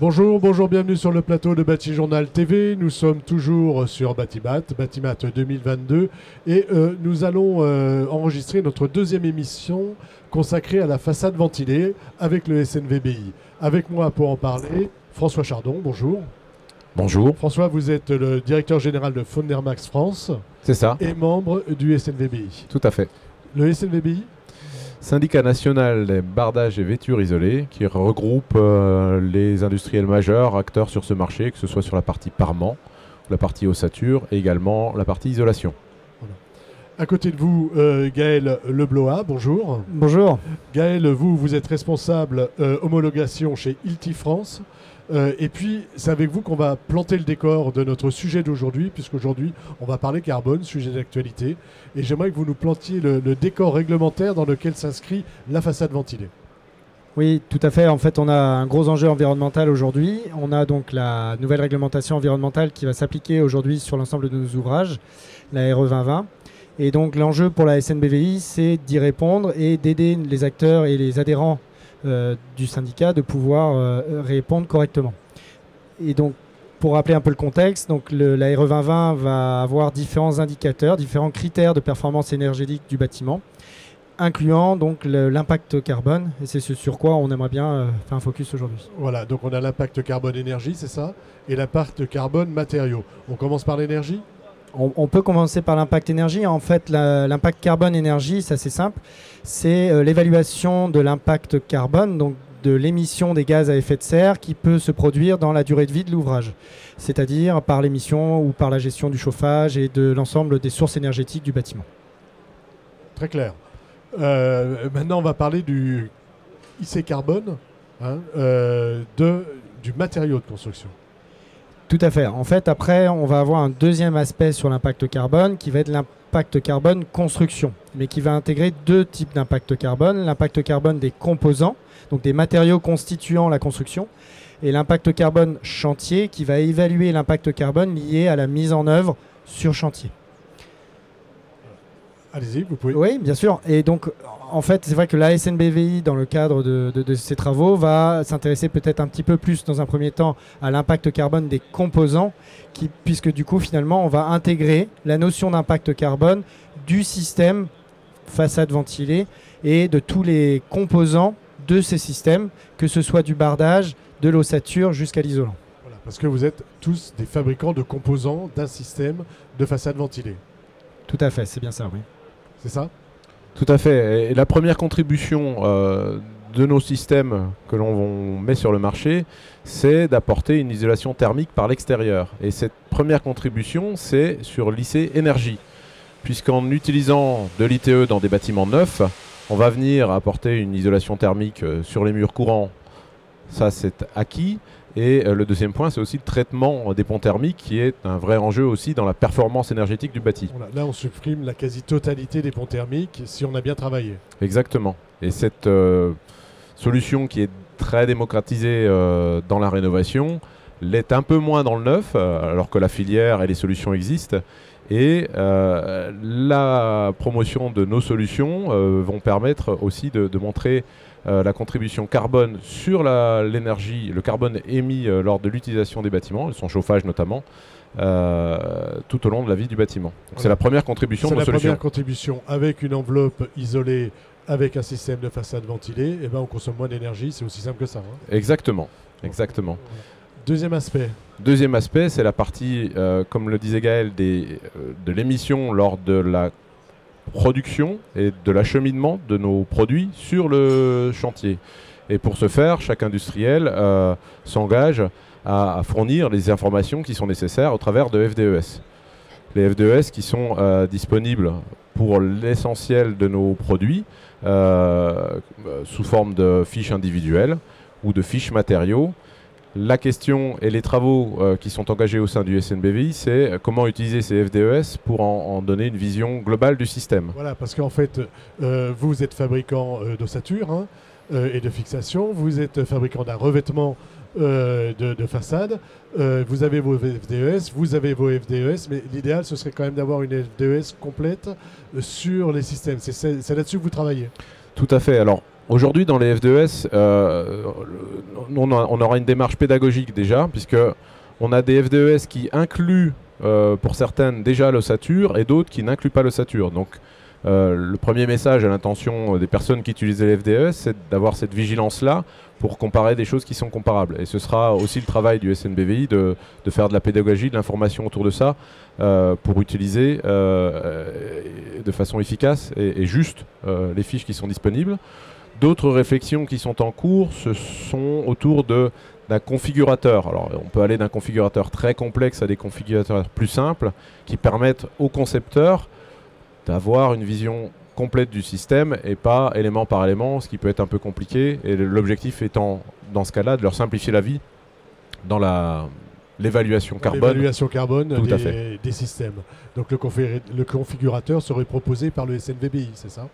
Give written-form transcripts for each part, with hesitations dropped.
Bonjour, bonjour, bienvenue sur le plateau de Batijournal TV. Nous sommes toujours sur Batimat 2022 et nous allons enregistrer notre deuxième émission consacrée à la façade ventilée avec le SNVBI. Avec moi pour en parler, François Chardon, bonjour. Bonjour. François, vous êtes le directeur général de Fonermax France. C'est ça. Et membre du SNVBI. Tout à fait. Le SNVBI, Syndicat national des bardages et vêtures isolées qui regroupe les industriels majeurs, acteurs sur ce marché, que ce soit sur la partie parement, la partie ossature et également la partie isolation. voilà. À côté de vous, Gaël Lebloa, bonjour. Bonjour. Gaël, vous êtes responsable homologation chez Hilti France. Et puis, c'est avec vous qu'on va planter le décor de notre sujet d'aujourd'hui, puisqu'aujourd'hui, on va parler carbone, sujet d'actualité. Et j'aimerais que vous nous plantiez le décor réglementaire dans lequel s'inscrit la façade ventilée. Oui, tout à fait. En fait, on a un gros enjeu environnemental aujourd'hui. On a donc la nouvelle réglementation environnementale qui va s'appliquer aujourd'hui sur l'ensemble de nos ouvrages, la RE 2020. Et donc, l'enjeu pour la SNBVI, c'est d'y répondre et d'aider les acteurs et les adhérents du syndicat de pouvoir répondre correctement. Et donc, pour rappeler un peu le contexte, donc la RE 2020 va avoir différents indicateurs, différents critères de performance énergétique du bâtiment, incluant donc l'impact carbone. Et c'est ce sur quoi on aimerait bien faire un focus aujourd'hui. Voilà, donc on a l'impact carbone énergie, c'est ça, et l'impact carbone matériaux. On commence par l'énergie ? On peut commencer par l'impact énergie. En fait, l'impact carbone énergie, c'est assez simple. C'est l'évaluation de l'impact carbone, donc de l'émission des gaz à effet de serre qui peut se produire dans la durée de vie de l'ouvrage, c'est-à-dire par l'émission ou par la gestion du chauffage et de l'ensemble des sources énergétiques du bâtiment. Très clair. Maintenant, on va parler du IC carbone, du matériau de construction. Tout à fait. En fait, après, on va avoir un deuxième aspect sur l'impact carbone qui va être l'impact carbone construction, mais qui va intégrer deux types d'impact carbone. L'impact carbone des composants, donc des matériaux constituant la construction, et l'impact carbone chantier qui va évaluer l'impact carbone lié à la mise en œuvre sur chantier. Allez-y, vous pouvez. Oui, bien sûr. Et donc, en fait, c'est vrai que la SNBVI, dans le cadre de ces travaux, va s'intéresser peut-être un petit peu plus, dans un premier temps, à l'impact carbone des composants, puisque du coup, finalement, on va intégrer la notion d'impact carbone du système façade ventilée et de tous les composants de ces systèmes, que ce soit du bardage, de l'ossature jusqu'à l'isolant. Voilà, parce que vous êtes tous des fabricants de composants d'un système de façade ventilée. Tout à fait, c'est bien ça, oui. C'est ça ? Tout à fait. Et la première contribution de nos systèmes que l'on met sur le marché, c'est d'apporter une isolation thermique par l'extérieur. Et cette première contribution, c'est sur l'IC énergie. Puisqu'en utilisant de l'ITE dans des bâtiments neufs, on va venir apporter une isolation thermique sur les murs courants. Ça, c'est acquis. Et le deuxième point, c'est aussi le traitement des ponts thermiques qui est un vrai enjeu aussi dans la performance énergétique du bâti. Voilà, là, on supprime la quasi-totalité des ponts thermiques si on a bien travaillé. Exactement. Et cette solution qui est très démocratisée dans la rénovation l'est un peu moins dans le neuf, alors que la filière et les solutions existent. Et la promotion de nos solutions vont permettre aussi de montrer la contribution carbone sur l'énergie, le carbone émis lors de l'utilisation des bâtiments, son chauffage notamment, tout au long de la vie du bâtiment. Voilà. C'est la première contribution de nos solutions. C'est la première contribution avec une enveloppe isolée, avec un système de façade ventilée, et ben on consomme moins d'énergie, c'est aussi simple que ça. Hein. Exactement, exactement. Voilà. Deuxième aspect. Deuxième aspect, c'est la partie, comme le disait Gaël, de l'émission lors de la production et de l'acheminement de nos produits sur le chantier. Et pour ce faire, chaque industriel s'engage à fournir les informations qui sont nécessaires au travers de FDES. Les FDES qui sont disponibles pour l'essentiel de nos produits sous forme de fiches individuelles ou de fiches matériaux. La question et les travaux qui sont engagés au sein du SNBVI, c'est comment utiliser ces FDES pour en donner une vision globale du système. Voilà, parce qu'en fait, vous êtes fabricant d'ossature et de fixation, vous êtes fabricant d'un revêtement de façade, vous avez vos FDES, vous avez vos FDES, mais l'idéal, ce serait quand même d'avoir une FDES complète sur les systèmes. C'est là-dessus que vous travaillez. Tout à fait. Alors, Aujourd'hui, dans les FDES, on aura une démarche pédagogique déjà, puisque on a des FDES qui incluent, pour certaines, déjà l'ossature et d'autres qui n'incluent pas l'ossature. Donc, le premier message à l'intention des personnes qui utilisent les FDES, c'est d'avoir cette vigilance-là pour comparer des choses qui sont comparables. Et ce sera aussi le travail du SNBVI de faire de la pédagogie, de l'information autour de ça, pour utiliser de façon efficace et juste les fiches qui sont disponibles. D'autres réflexions qui sont en cours, ce sont autour d'un configurateur. Alors, on peut aller d'un configurateur très complexe à des configurateurs plus simples qui permettent aux concepteurs d'avoir une vision complète du système et pas élément par élément, ce qui peut être un peu compliqué. Et l'objectif étant, dans ce cas-là, de leur simplifier la vie dans l'évaluation carbone. L'évaluation carbone des systèmes. Donc le configurateur serait proposé par le SNVBI, c'est ça?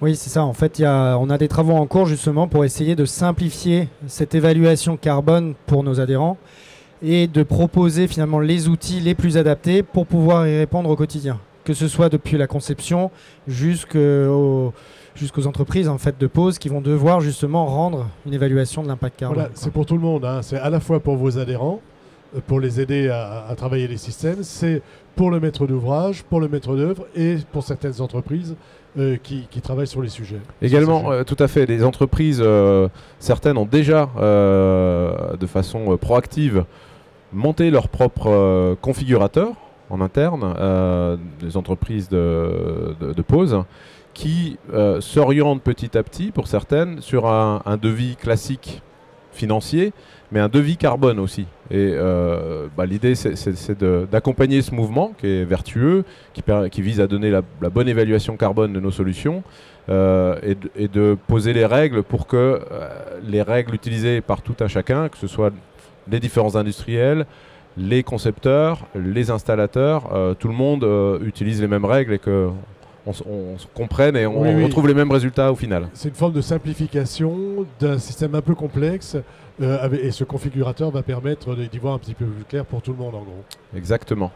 Oui, c'est ça. En fait, on a des travaux en cours justement pour essayer de simplifier cette évaluation carbone pour nos adhérents et de proposer finalement les outils les plus adaptés pour pouvoir y répondre au quotidien. Que ce soit depuis la conception jusqu'aux entreprises en fait, de pause qui vont devoir justement rendre une évaluation de l'impact carbone. Voilà, c'est pour tout le monde. Hein. C'est à la fois pour vos adhérents, pour les aider à travailler les systèmes, c'est pour le maître d'ouvrage, pour le maître d'œuvre et pour certaines entreprises qui travaillent sur les sujets. Également, tout à fait. Les entreprises, certaines ont déjà, de façon proactive, monté leur propre configurateur en interne, des entreprises de pause, qui s'orientent petit à petit, pour certaines, sur un devis classique financier, mais un devis carbone aussi. Et l'idée, c'est d'accompagner ce mouvement qui est vertueux, qui vise à donner la bonne évaluation carbone de nos solutions, et de poser les règles pour que les règles utilisées par tout un chacun, que ce soit les différents industriels, les concepteurs, les installateurs, tout le monde utilise les mêmes règles et qu'on se comprenne et on retrouve les mêmes résultats au final. C'est une forme de simplification d'un système un peu complexe et ce configurateur va permettre d'y voir un petit peu plus clair pour tout le monde en gros. Exactement.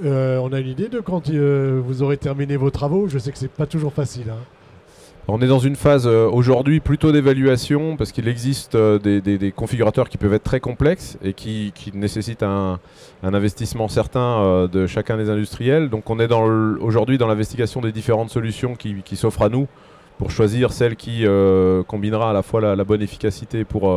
On a une idée de quand vous aurez terminé vos travaux? Je sais que c'est pas toujours facile. Hein. On est dans une phase aujourd'hui plutôt d'évaluation parce qu'il existe des configurateurs qui peuvent être très complexes et qui nécessitent un investissement certain de chacun des industriels. Donc on est aujourd'hui dans l'investigation des différentes solutions qui s'offrent à nous pour choisir celle qui combinera à la fois la bonne efficacité pour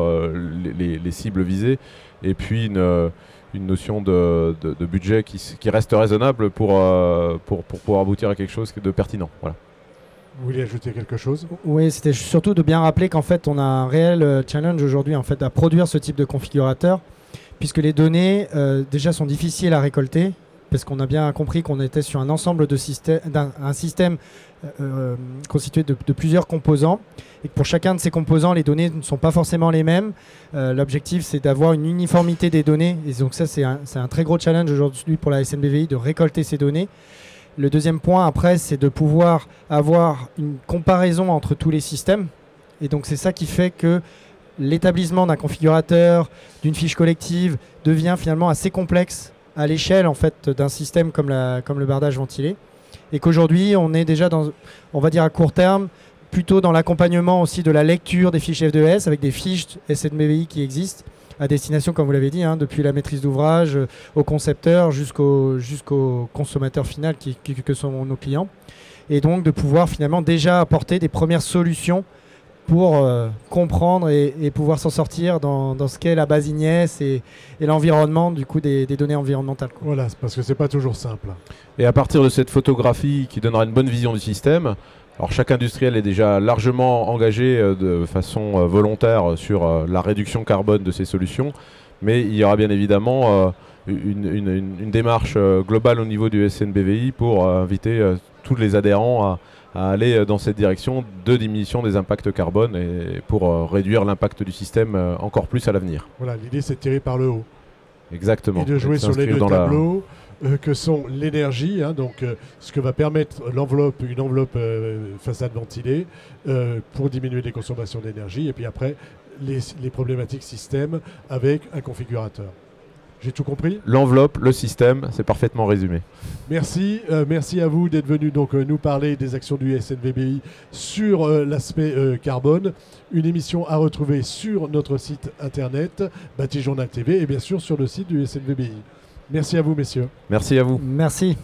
les cibles visées et puis une notion de budget qui reste raisonnable pour pouvoir aboutir à quelque chose de pertinent. Voilà. Vous voulez ajouter quelque chose? Oui, c'était surtout de bien rappeler qu'en fait, on a un réel challenge aujourd'hui en fait, à produire ce type de configurateur, puisque les données déjà sont difficiles à récolter, parce qu'on a bien compris qu'on était sur un ensemble de systèmes, un système constitué de plusieurs composants, et que pour chacun de ces composants, les données ne sont pas forcément les mêmes. L'objectif, c'est d'avoir une uniformité des données, et donc ça, c'est un très gros challenge aujourd'hui pour la SNBVI de récolter ces données. Le deuxième point, après, c'est de pouvoir avoir une comparaison entre tous les systèmes. Et donc, c'est ça qui fait que l'établissement d'un configurateur, d'une fiche collective, devient finalement assez complexe à l'échelle en fait, d'un système comme le bardage ventilé. Et qu'aujourd'hui, on est déjà dans, on va dire à court terme, plutôt dans l'accompagnement aussi de la lecture des fiches FDES avec des fiches SNBVI qui existent à destination, comme vous l'avez dit, hein, depuis la maîtrise d'ouvrage au concepteur jusqu'au consommateur final que sont nos clients. Et donc de pouvoir finalement déjà apporter des premières solutions pour comprendre et pouvoir s'en sortir dans ce qu'est la base INES et l'environnement du coup des données environnementales. Quoi. Voilà, parce que c'est pas toujours simple. Et à partir de cette photographie qui donnera une bonne vision du système, alors chaque industriel est déjà largement engagé de façon volontaire sur la réduction carbone de ces solutions, mais il y aura bien évidemment une démarche globale au niveau du SNBVI pour inviter tous les adhérents à aller dans cette direction de diminution des impacts carbone et pour réduire l'impact du système encore plus à l'avenir. Voilà, l'idée c'est de tirer par le haut. Exactement. Et de jouer sur les deux tableaux. Que sont l'énergie, hein, donc ce que va permettre une enveloppe façade ventilée pour diminuer les consommations d'énergie, et puis après les problématiques système avec un configurateur. J'ai tout compris? L'enveloppe, le système, c'est parfaitement résumé. Merci, merci à vous d'être venu donc nous parler des actions du SNVBI sur l'aspect carbone. Une émission à retrouver sur notre site internet Bâti Journal TV et bien sûr sur le site du SNVBI. Merci à vous, messieurs. Merci à vous. Merci.